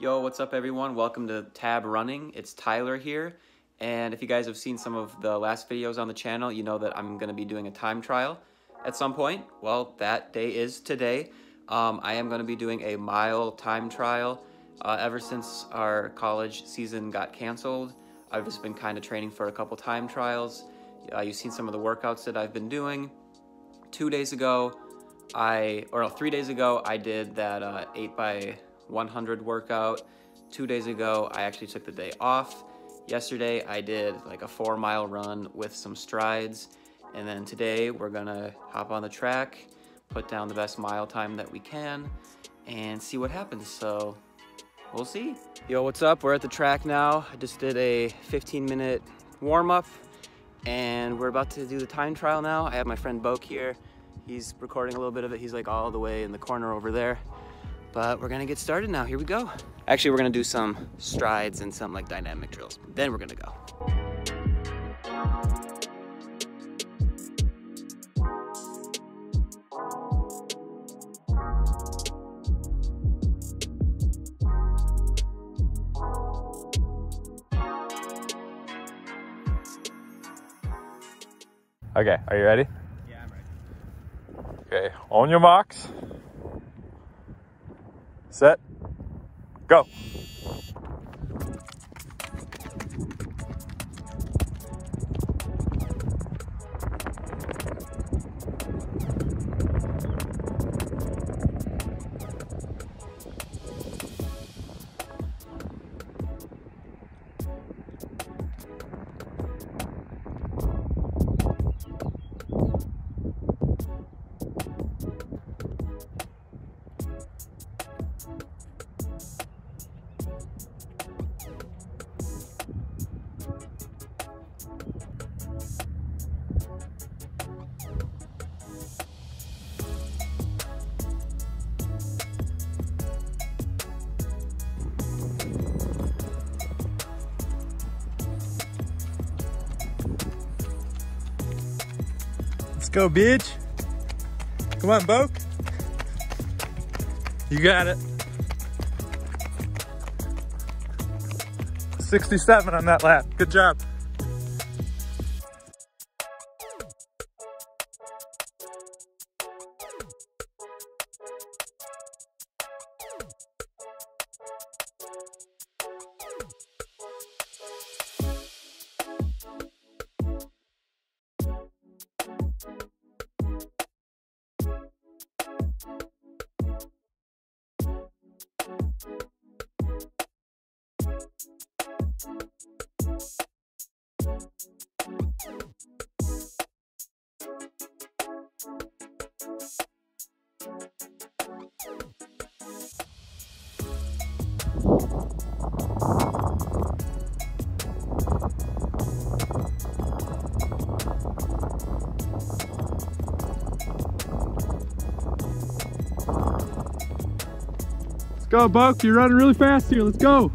Yo, what's up everyone? Welcome to Tab Running. It's Tyler here, and if you guys have seen some of the last videos on the channel, you know that I'm going to be doing a time trial at some point. Well, that day is today. I am going to be doing a mile time trial. Ever since our college season got canceled, I've just been kind of training for a couple time trials. You've seen some of the workouts that I've been doing. 3 days ago, I did that 8x100 workout. 2 days ago, I actually took the day off. Yesterday, I did like a 4-mile run with some strides. And then today, we're gonna hop on the track, put down the best mile time that we can, and see what happens. So, we'll see. Yo, what's up? We're at the track now. I just did a 15-minute warm-up, and we're about to do the time trial now. I have my friend Boak here. He's recording a little bit of it. He's like all the way in the corner over there. But we're gonna get started now. Here we go. Actually, we're gonna do some strides and some like dynamic drills. Then we're gonna go. Okay, are you ready? Yeah, I'm ready. Okay, on your marks. Set. Go. Let's go, bitch. Come on, Boak. You got it. 67 on that lap. Good job. Let's go, Boak. You're running really fast here. Let's go.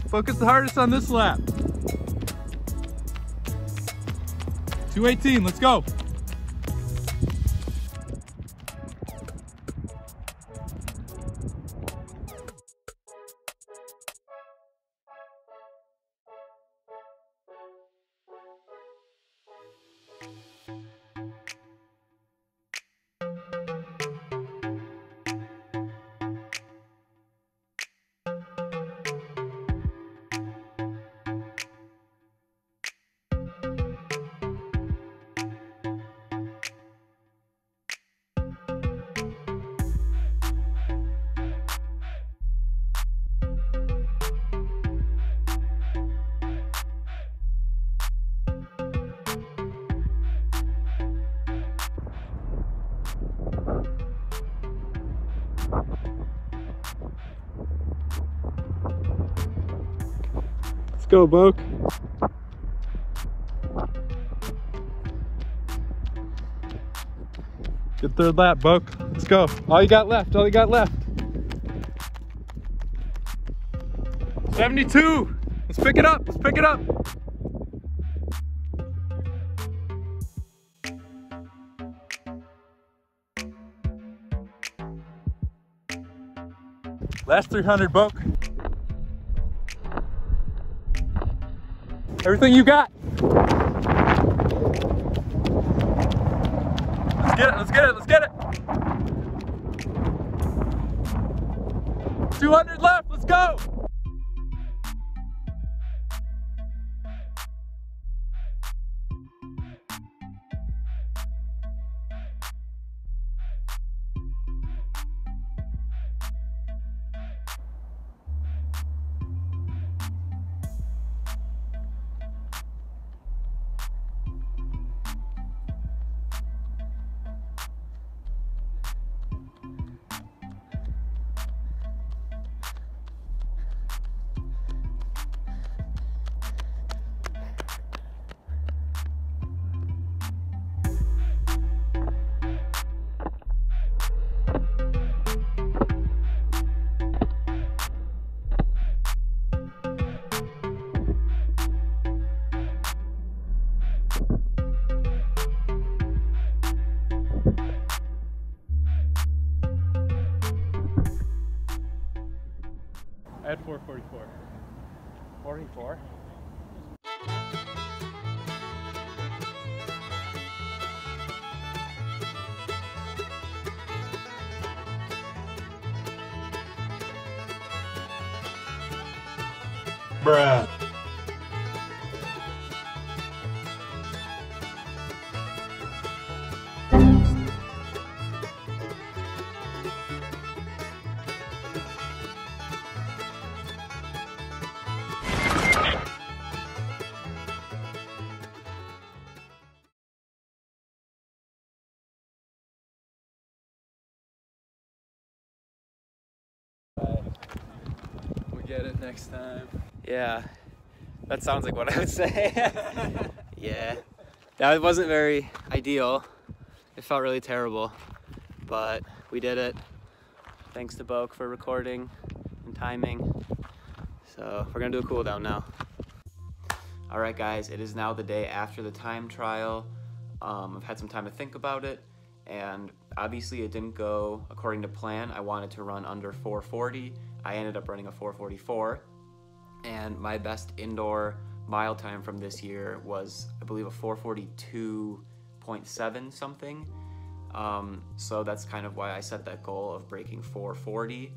Focus the hardest on this lap. 2:18. Let's go. Let's go, Boak. Good third lap, Boak. Let's go. All you got left, all you got left. 72. Let's pick it up, let's pick it up. Last 300, Boak. Everything you got. Let's get it, let's get it, let's get it. 200 left, let's go. I had 4:44. 44? Bruh. We get it next time. Yeah, that sounds like what I would say. Yeah, that wasn't very ideal. It felt really terrible, but we did it. Thanks to Boak for recording and timing. So we're gonna do a cool down now. All right, guys, it is now the day after the time trial. I've had some time to think about it, and obviously it didn't go according to plan. I wanted to run under 440. I ended up running a 444, and my best indoor mile time from this year was, I believe, a 442.7 something. So that's kind of why I set that goal of breaking 440.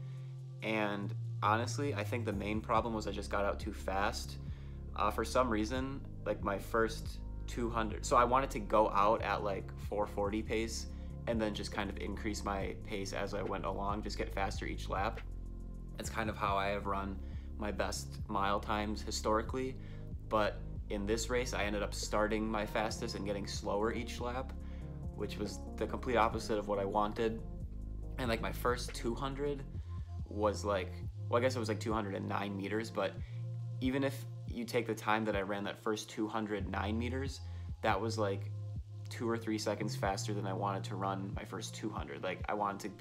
And honestly, I think the main problem was I just got out too fast. For some reason, like my first 200, so I wanted to go out at like 440 pace and then just kind of increase my pace as I went along, just get faster each lap. It's kind of how I have run my best mile times historically, but in this race I ended up starting my fastest and getting slower each lap, which was the complete opposite of what I wanted. And like my first 200 was like, well, I guess it was like 209 meters, but even if you take the time that I ran that first 209 meters, that was like 2 or 3 seconds faster than I wanted to run my first 200. Like I wanted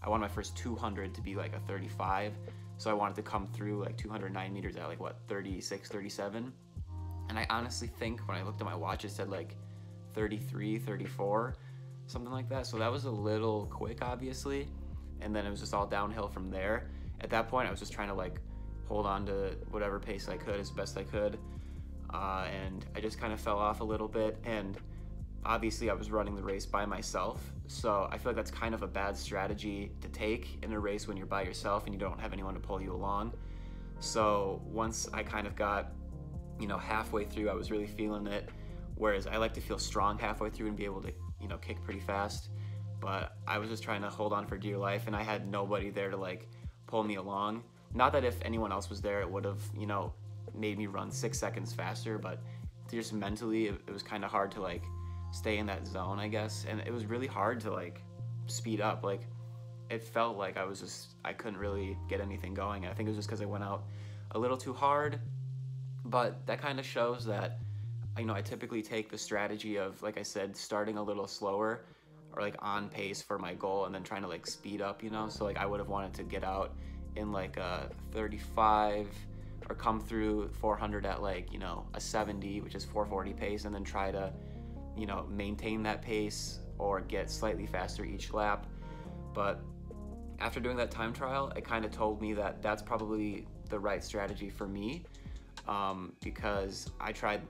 my first 200 to be like a 35. So I wanted to come through like 209 meters at like what, 36, 37. And I honestly think when I looked at my watch, it said like 33, 34, something like that. So that was a little quick, obviously. And then it was just all downhill from there. At that point, I was just trying to like hold on to whatever pace I could as best I could. And I just kind of fell off a little bit. And obviously I was running the race by myself. So I feel like that's kind of a bad strategy to take in a race when you're by yourself and you don't have anyone to pull you along. So once I kind of got, you know, halfway through, I was really feeling it. Whereas I like to feel strong halfway through and be able to, you know, kick pretty fast. But I was just trying to hold on for dear life, and I had nobody there to like pull me along. Not that if anyone else was there, it would have, you know, made me run 6 seconds faster, but just mentally, it was kind of hard to like stay in that zone, I guess. And it was really hard to like speed up. Like it felt like I couldn't really get anything going. I think it was just because I went out a little too hard. But that kind of shows that, you know, I typically take the strategy of, like I said, starting a little slower or like on pace for my goal and then trying to like speed up, you know? So like I would have wanted to get out in like a 35 or come through 400 at like, you know, a 70, which is 440 pace, and then try to, you know, maintain that pace or get slightly faster each lap. But after doing that time trial, it kind of told me that that's probably the right strategy for me, because I tried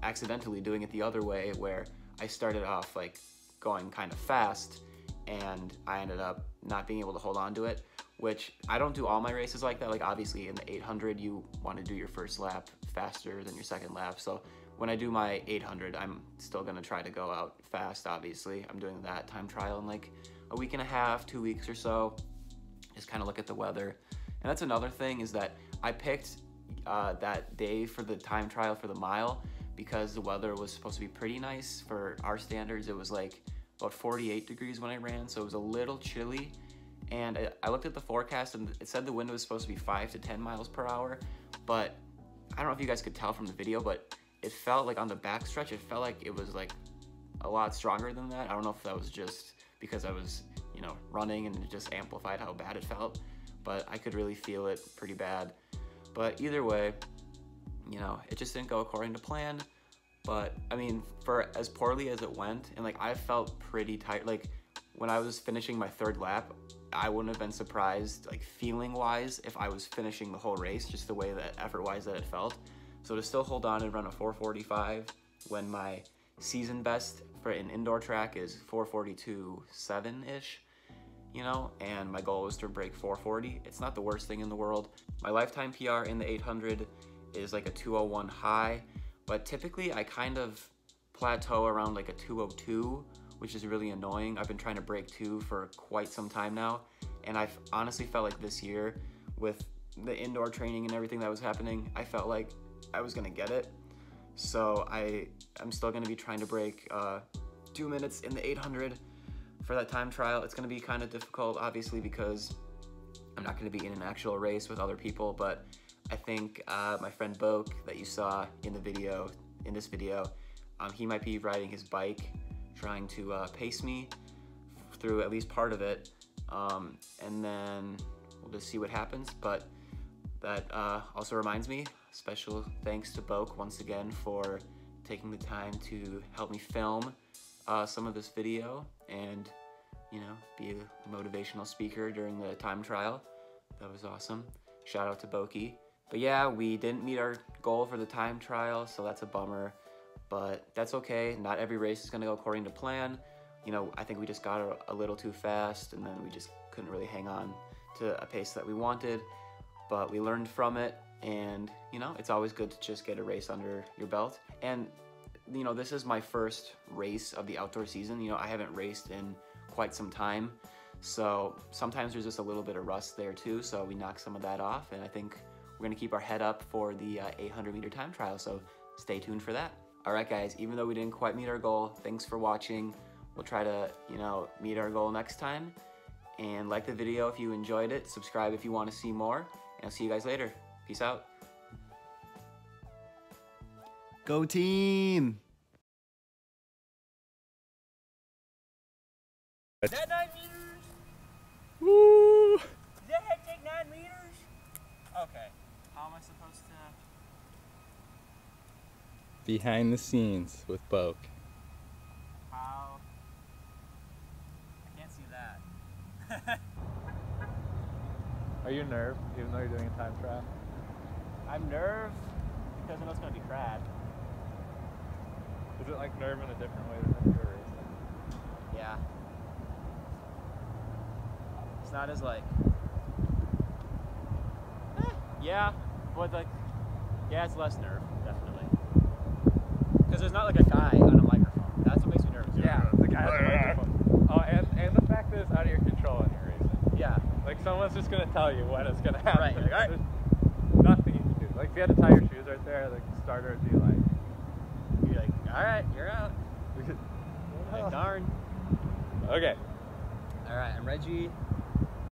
accidentally doing it the other way, where I started off like going kind of fast and I ended up not being able to hold on to it, which I don't do all my races like that. Like obviously in the 800, you want to do your first lap faster than your second lap. So when I do my 800, I'm still gonna try to go out fast, obviously. I'm doing that time trial in like a week and a half, 2 weeks or so. Just kind of look at the weather. And that's another thing, is that I picked that day for the time trial for the mile because the weather was supposed to be pretty nice for our standards. It was like about 48 degrees when I ran, so it was a little chilly. And I looked at the forecast and it said the wind was supposed to be 5 to 10 miles per hour, but I don't know if you guys could tell from the video, but it felt like on the back stretch, it felt like it was like a lot stronger than that. I don't know if that was just because I was, you know, running and it just amplified how bad it felt, but I could really feel it pretty bad. But either way, you know, it just didn't go according to plan. But I mean, for as poorly as it went, and like I felt pretty tired, like when I was finishing my third lap, I wouldn't have been surprised, like feeling wise, if I was finishing the whole race, just the way that effort wise that it felt. So to still hold on and run a 4:45 when my season best for an indoor track is 4:42.7-ish, you know, and my goal was to break 4:40. It's not the worst thing in the world. My lifetime PR in the 800 is like a 2:01 high, but typically I kind of plateau around like a 2:02, which is really annoying. I've been trying to break 2 for quite some time now, and I've honestly felt like this year with the indoor training and everything that was happening, I felt like I was gonna get it. So I'm still gonna be trying to break 2 minutes in the 800 for that time trial. It's gonna be kind of difficult, obviously, because I'm not gonna be in an actual race with other people, but I think my friend Boak that you saw in this video, he might be riding his bike, trying to pace me through at least part of it, and then we'll just see what happens. But that also reminds me, special thanks to Boak once again for taking the time to help me film some of this video and, you know, be a motivational speaker during the time trial. That was awesome. Shout out to Boaky. But yeah, we didn't meet our goal for the time trial, so that's a bummer, but that's okay. Not every race is gonna go according to plan. You know, I think we just got a little too fast, and then we just couldn't really hang on to a pace that we wanted, but we learned from it. And, you know, it's always good to just get a race under your belt. And, you know, this is my first race of the outdoor season. You know, I haven't raced in quite some time. So sometimes there's just a little bit of rust there too. So we knocked some of that off. And I think we're gonna keep our head up for the 800 meter time trial. So stay tuned for that. All right, guys, even though we didn't quite meet our goal, thanks for watching. We'll try to, you know, meet our goal next time. And like the video if you enjoyed it. Subscribe if you want to see more. And I'll see you guys later. Peace out. Go team! Is that 9 meters? Woo! Does that take 9 meters? Okay. How am I supposed to... Behind the scenes with Boak. How? I can't see that. Are you nerved, even though you're doing a time trial? I'm nerved because I know it's going to be crad. Is it like nerve in a different way than if you were racing? Yeah. It's not as like... yeah, but like... yeah, it's less nerve, definitely. Because there's not like a guy on a microphone. That's what makes me nervous. Yeah, the guy has a microphone. Oh, and the fact that it's out of your control when you're racing. Yeah. Like someone's just gonna tell you when it's gonna happen. Right, like, all right. There's nothing you can do. Like if you had to tie your shoes right there, like the starter would be like... You're like, alright, you're out. Like, darn. Okay. Alright, I'm Reggie.